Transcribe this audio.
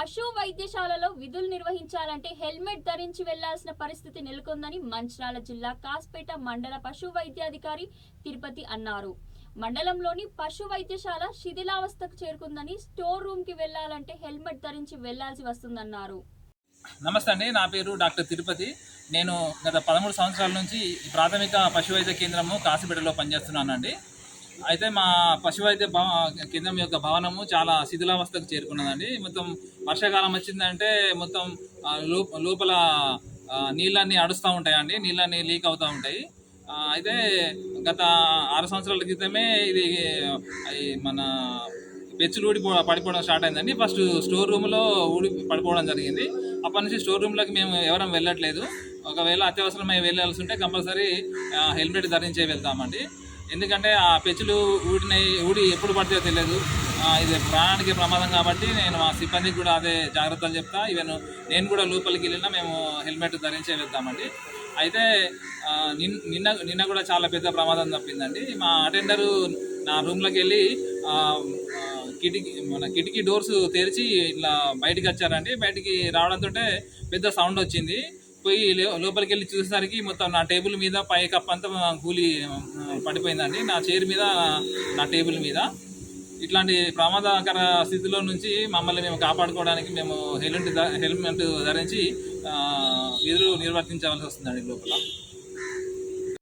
పశు వైద్యశాలలో విధులు నిర్వహించాలంటే హెల్మెట్ ధరించి వెళ్లాల్సిన పరిస్థితి నెలకొందని మంచిర్యాల జిల్లా కాస్పేట మండల పశు వైద్యాధికారి తిరుపతి అన్నారు. మండలంలోని పశు వైద్యశాల శిథిలావస్థకు చేరుకుందని, స్టోర్ రూమ్ కి వెళ్లాలంటే హెల్మెట్ ధరించి వెళ్లాల్సి వస్తుందన్నారు. నమస్తే అండి, నా పేరు డాక్టర్ తిరుపతి. నేను గత 13 సంవత్సరాల నుంచి ప్రాథమిక పశు వైద్య కేంద్రము కాసిపేటలో పనిచేస్తున్నానండి. అయితే మా పశు వైద్య కేంద్రం యొక్క భవనము చాలా శిథిలావస్థకు చేరుకున్నదండి. మొత్తం వర్షాకాలం వచ్చిందంటే మొత్తం లోపల నీళ్ళన్నీ అడుస్తూ ఉంటాయండి, నీళ్ళన్నీ లీక్ అవుతూ ఉంటాయి. అయితే గత 6 సంవత్సరాల క్రితమే ఇది మన పెచ్చులు పడిపోవడం స్టార్ట్ అయిందండి. ఫస్ట్ స్టోర్ రూమ్లో పడిపోవడం జరిగింది. అప్పటి నుంచి స్టోర్ రూమ్లోకి మేము ఎవరం వెళ్ళట్లేదు. ఒకవేళ అత్యవసరమై వెళ్ళాల్సి ఉంటే కంపల్సరీ హెల్మెట్ ధరించే వెళ్తామండి. ఎందుకంటే ఆ పెచ్చులు ఊడి ఎప్పుడు పడితే తెలియదు, ఇది ప్రాణానికి ప్రమాదం కాబట్టి నేను మా సిబ్బందికి కూడా అదే జాగ్రత్తలు చెప్తా. ఈవెన్ నేను కూడా లోపలికి వెళ్ళినా మేము హెల్మెట్ ధరించే వెళ్తామండి. అయితే నిన్న కూడా చాలా పెద్ద ప్రమాదం తప్పిందండి. మా అటెండరు నా రూమ్లోకి వెళ్ళి కిటికీ డోర్స్ తెరిచి ఇట్లా బయటికి వచ్చారండి. బయటికి రావడంతో పెద్ద సౌండ్ వచ్చింది. పోయి లోపలికి వెళ్ళి చూసేసరికి మొత్తం నా టేబుల్ మీద పై కప్ అంతా కూలి పడిపోయిందండి, నా చైర్ మీద, నా టేబుల్ మీద. ఇట్లాంటి ప్రమాదకర స్థితిలో నుంచి మమ్మల్ని మేము కాపాడుకోవడానికి మేము హెల్మెట్ ధరించి విధులు నిర్వర్తించవలసి వస్తుందండి లోపల.